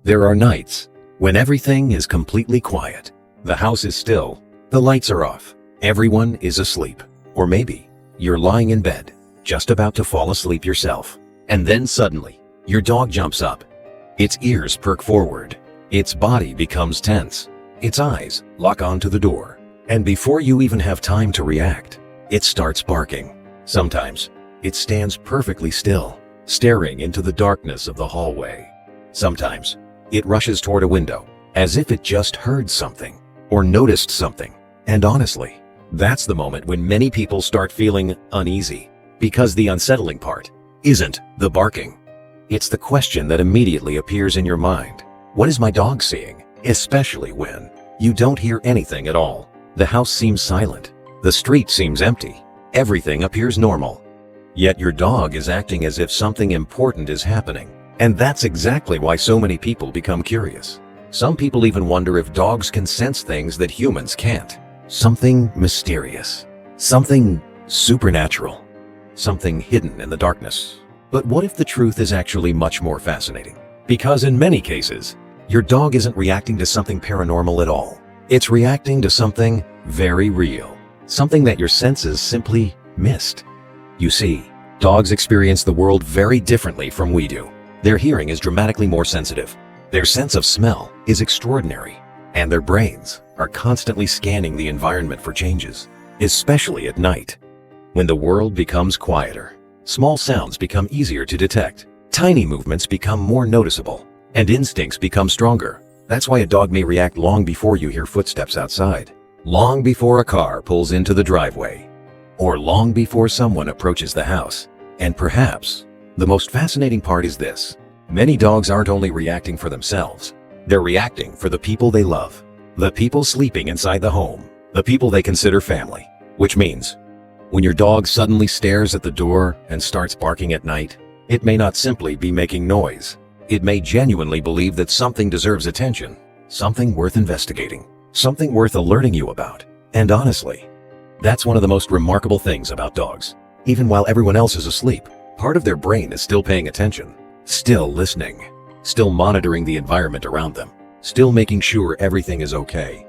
There are nights when everything is completely quiet. The house is still, the lights are off, everyone is asleep. Or maybe you're lying in bed, just about to fall asleep yourself. And then suddenly, your dog jumps up. Its ears perk forward. Its body becomes tense. Its eyes lock onto the door. And before you even have time to react, it starts barking. Sometimes, it stands perfectly still, staring into the darkness of the hallway. Sometimes, it rushes toward a window, as if it just heard something, or noticed something. And honestly, that's the moment when many people start feeling uneasy, because the unsettling part isn't the barking. It's the question that immediately appears in your mind. What is my dog seeing? Especially when you don't hear anything at all. The house seems silent. The street seems empty. Everything appears normal. Yet your dog is acting as if something important is happening. And that's exactly why so many people become curious. Some people even wonder if dogs can sense things that humans can't. Something mysterious. Something supernatural. Something hidden in the darkness. But what if the truth is actually much more fascinating? Because in many cases, your dog isn't reacting to something paranormal at all. It's reacting to something very real. Something that your senses simply missed. You see, dogs experience the world very differently from we do. Their hearing is dramatically more sensitive. Their sense of smell is extraordinary. And their brains are constantly scanning the environment for changes, especially at night. When the world becomes quieter, small sounds become easier to detect, tiny movements become more noticeable, and instincts become stronger. That's why a dog may react long before you hear footsteps outside, long before a car pulls into the driveway, or long before someone approaches the house. And perhaps the most fascinating part is this: many dogs aren't only reacting for themselves, they're reacting for the people they love, the people sleeping inside the home, the people they consider family. Which means, when your dog suddenly stares at the door and starts barking at night, it may not simply be making noise. It may genuinely believe that something deserves attention, something worth investigating, something worth alerting you about. And honestly, that's one of the most remarkable things about dogs. Even while everyone else is asleep, part of their brain is still paying attention, still listening, still monitoring the environment around them, still making sure everything is okay.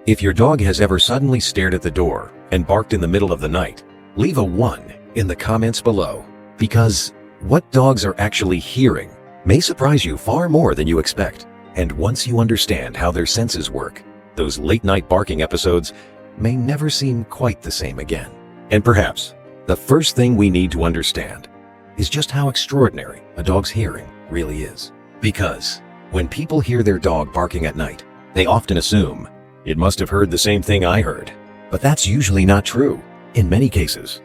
If your dog has ever suddenly stared at the door and barked in the middle of the night, leave a 1 in the comments below, because what dogs are actually hearing may surprise you far more than you expect. And once you understand how their senses work, those late-night barking episodes may never seem quite the same again. And perhaps the first thing we need to understand is just how extraordinary a dog's hearing really is. Because when people hear their dog barking at night, they often assume, it must have heard the same thing I heard. But that's usually not true. In many cases,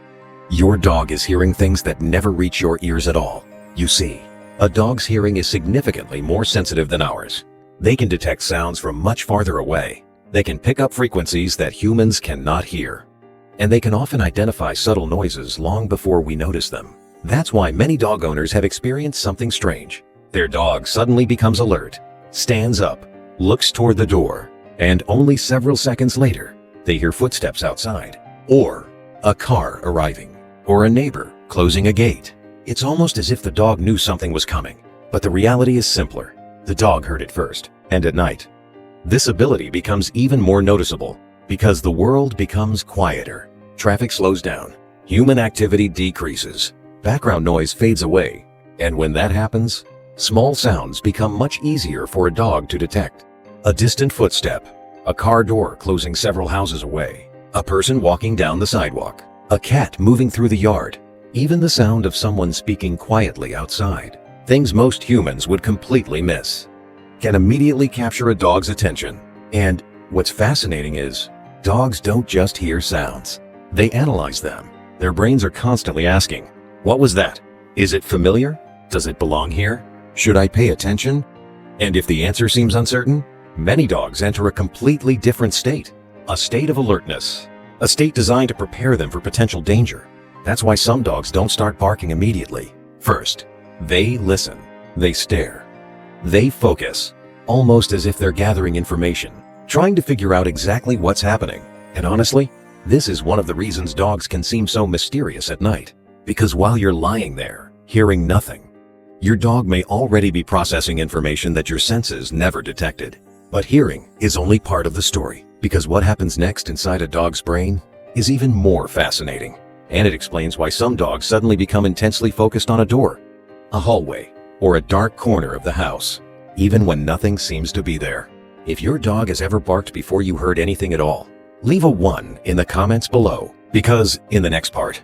your dog is hearing things that never reach your ears at all. You see, a dog's hearing is significantly more sensitive than ours. They can detect sounds from much farther away. They can pick up frequencies that humans cannot hear. And they can often identify subtle noises long before we notice them. That's why many dog owners have experienced something strange. Their dog suddenly becomes alert, stands up, looks toward the door, and only several seconds later, they hear footsteps outside, or a car arriving, or a neighbor closing a gate. It's almost as if the dog knew something was coming. But the reality is simpler. The dog heard it first, and at night, this ability becomes even more noticeable because the world becomes quieter. Traffic slows down, human activity decreases, background noise fades away, and when that happens, small sounds become much easier for a dog to detect. A distant footstep, a car door closing several houses away, a person walking down the sidewalk, a cat moving through the yard, even the sound of someone speaking quietly outside. Things most humans would completely miss can immediately capture a dog's attention. And what's fascinating is, dogs don't just hear sounds. They analyze them. Their brains are constantly asking, what was that? Is it familiar? Does it belong here? Should I pay attention? And if the answer seems uncertain, many dogs enter a completely different state. A state of alertness. A state designed to prepare them for potential danger. That's why some dogs don't start barking immediately. First, they listen. They stare. They focus, almost as if they're gathering information, trying to figure out exactly what's happening. And honestly, this is one of the reasons dogs can seem so mysterious at night. Because while you're lying there, hearing nothing, Your dog may already be processing information that your senses never detected. But hearing is only part of the story, because what happens next inside a dog's brain is even more fascinating. And it explains why some dogs suddenly become intensely focused on a door, a hallway, or a dark corner of the house, even when nothing seems to be there. If your dog has ever barked before you heard anything at all, leave a 1 in the comments below, because in the next part,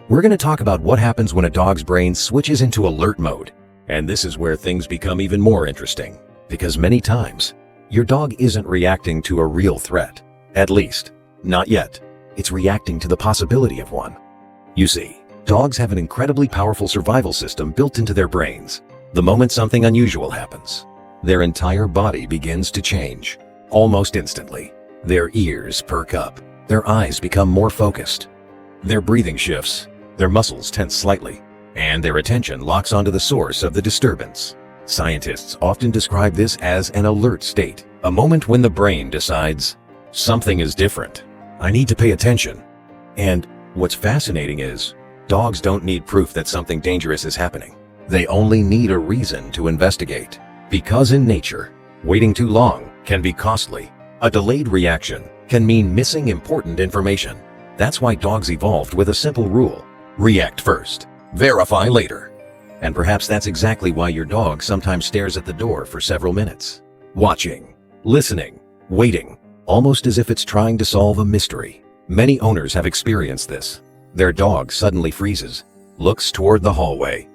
we're going to talk about what happens when a dog's brain switches into alert mode. And this is where things become even more interesting, because many times, your dog isn't reacting to a real threat. At least, not yet. It's reacting to the possibility of one. You see, dogs have an incredibly powerful survival system built into their brains. The moment something unusual happens, their entire body begins to change. Almost instantly, their ears perk up, their eyes become more focused, their breathing shifts, their muscles tense slightly, and their attention locks onto the source of the disturbance. Scientists often describe this as an alert state, a moment when the brain decides, something is different. I need to pay attention. And what's fascinating is, dogs don't need proof that something dangerous is happening. They only need a reason to investigate. Because in nature, waiting too long can be costly. A delayed reaction can mean missing important information. That's why dogs evolved with a simple rule: react first, verify later. And perhaps that's exactly why your dog sometimes stares at the door for several minutes, watching, listening, waiting, almost as if it's trying to solve a mystery. Many owners have experienced this. Their dog suddenly freezes, looks toward the hallway,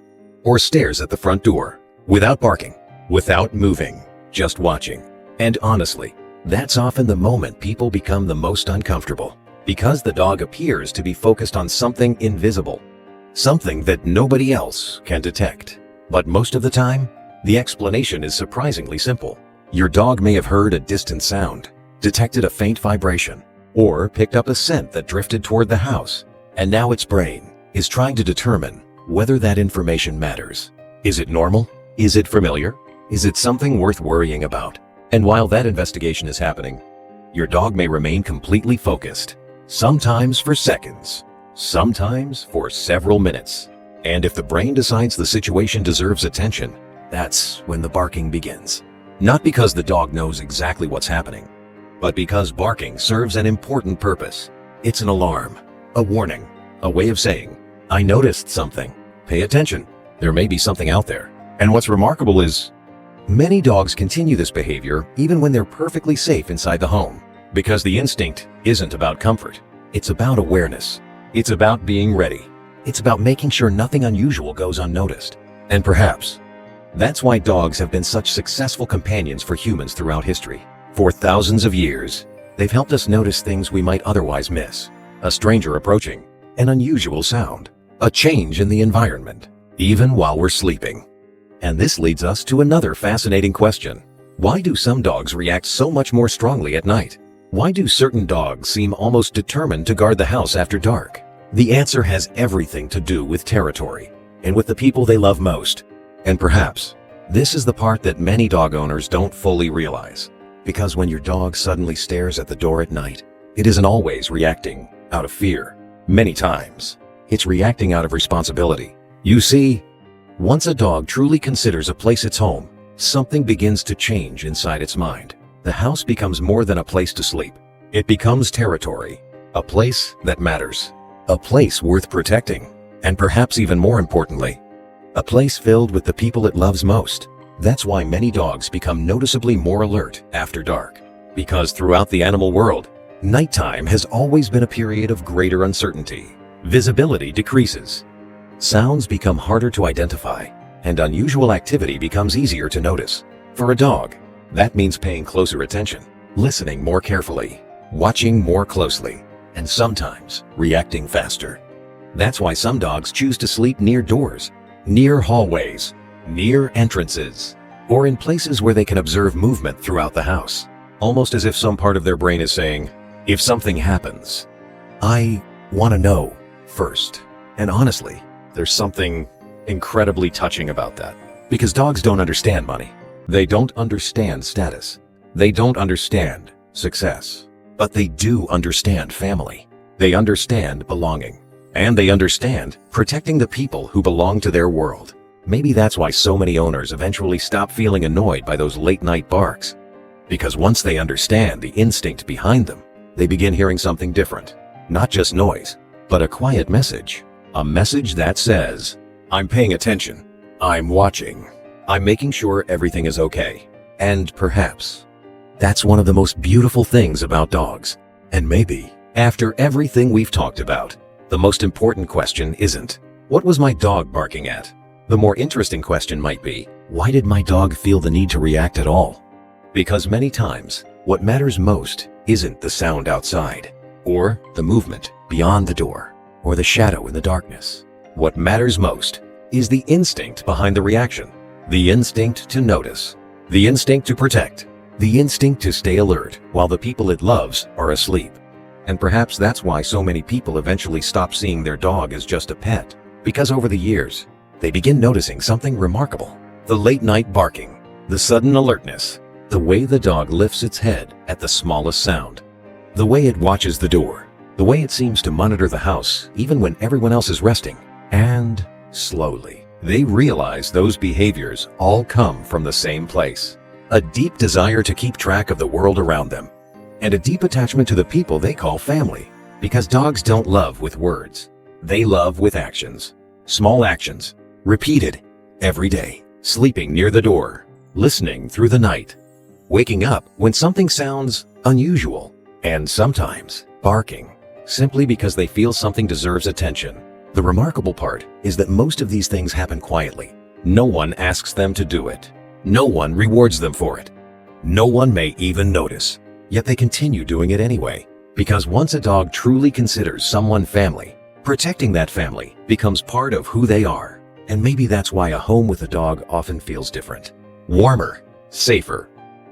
or stares at the front door, without barking, without moving, just watching. And honestly, that's often the moment people become the most uncomfortable, because the dog appears to be focused on something invisible, something that nobody else can detect. But most of the time, the explanation is surprisingly simple. Your dog may have heard a distant sound, detected a faint vibration, or picked up a scent that drifted toward the house, and now its brain is trying to determine whether that information matters. Is it normal? Is it familiar? Is it something worth worrying about? And while that investigation is happening, your dog may remain completely focused, sometimes for seconds, sometimes for several minutes. And if the brain decides the situation deserves attention, that's when the barking begins. Not because the dog knows exactly what's happening, but because barking serves an important purpose. It's an alarm, a warning, a way of saying, I noticed something. Pay attention. There may be something out there. And what's remarkable is, many dogs continue this behavior even when they're perfectly safe inside the home, because the instinct isn't about comfort. It's about awareness. It's about being ready. It's about making sure nothing unusual goes unnoticed. And perhaps that's why dogs have been such successful companions for humans throughout history. For thousands of years, they've helped us notice things we might otherwise miss. A stranger approaching, an unusual sound, a change in the environment, even while we're sleeping. And this leads us to another fascinating question. Why do some dogs react so much more strongly at night? Why do certain dogs seem almost determined to guard the house after dark? The answer has everything to do with territory, and with the people they love most. And perhaps, this is the part that many dog owners don't fully realize. Because when your dog suddenly stares at the door at night, it isn't always reacting out of fear. Many times, it's reacting out of responsibility. You see, once a dog truly considers a place its home, something begins to change inside its mind. The house becomes more than a place to sleep. It becomes territory, a place that matters, a place worth protecting, and perhaps even more importantly, a place filled with the people it loves most. That's why many dogs become noticeably more alert after dark. Because throughout the animal world, nighttime has always been a period of greater uncertainty. Visibility decreases, sounds become harder to identify, and unusual activity becomes easier to notice. For a dog, that means paying closer attention, listening more carefully, watching more closely, and sometimes reacting faster. That's why some dogs choose to sleep near doors, near hallways, near entrances, or in places where they can observe movement throughout the house, almost as if some part of their brain is saying, if something happens, I want to know first. And honestly, there's something incredibly touching about that. Because dogs don't understand money. They don't understand status. They don't understand success. But they do understand family. They understand belonging. And they understand protecting the people who belong to their world. Maybe that's why so many owners eventually stop feeling annoyed by those late-night barks. Because once they understand the instinct behind them, they begin hearing something different. Not just noise, but a quiet message. A message that says, "I'm paying attention. I'm watching. I'm making sure everything is okay." And perhaps that's one of the most beautiful things about dogs. And maybe, after everything we've talked about, the most important question isn't, "What was my dog barking at?" The more interesting question might be, "Why did my dog feel the need to react at all?" Because many times, what matters most isn't the sound outside, or the movement beyond the door, or the shadow in the darkness. What matters most is the instinct behind the reaction. The instinct to notice. The instinct to protect. The instinct to stay alert while the people it loves are asleep. And perhaps that's why so many people eventually stop seeing their dog as just a pet. Because over the years, they begin noticing something remarkable. The late-night barking, the sudden alertness, the way the dog lifts its head at the smallest sound, the way it watches the door, the way it seems to monitor the house even when everyone else is resting. And slowly, they realize those behaviors all come from the same place. A deep desire to keep track of the world around them, and a deep attachment to the people they call family. Because dogs don't love with words. They love with actions. Small actions, repeated every day. Sleeping near the door, listening through the night, waking up when something sounds unusual, and sometimes barking, simply because they feel something deserves attention. The remarkable part is that most of these things happen quietly. No one asks them to do it. No one rewards them for it. No one may even notice. Yet they continue doing it anyway. Because once a dog truly considers someone family, protecting that family becomes part of who they are. And maybe that's why a home with a dog often feels different. Warmer, safer,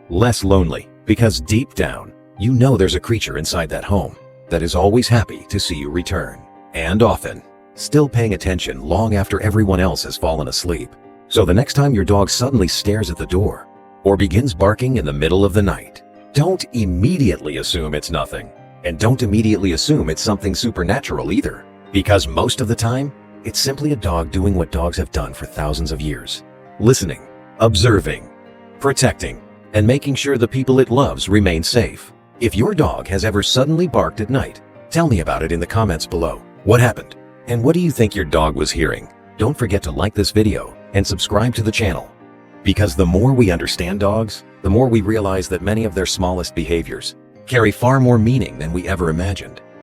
less lonely. Because deep down, you know there's a creature inside that home that is always happy to see you return. And often, still paying attention long after everyone else has fallen asleep. So the next time your dog suddenly stares at the door, or begins barking in the middle of the night, don't immediately assume it's nothing. And don't immediately assume it's something supernatural either. Because most of the time, it's simply a dog doing what dogs have done for thousands of years. Listening, observing, protecting, and making sure the people it loves remain safe. If your dog has ever suddenly barked at night, tell me about it in the comments below. What happened? And what do you think your dog was hearing? Don't forget to like this video and subscribe to the channel. Because the more we understand dogs, the more we realize that many of their smallest behaviors carry far more meaning than we ever imagined.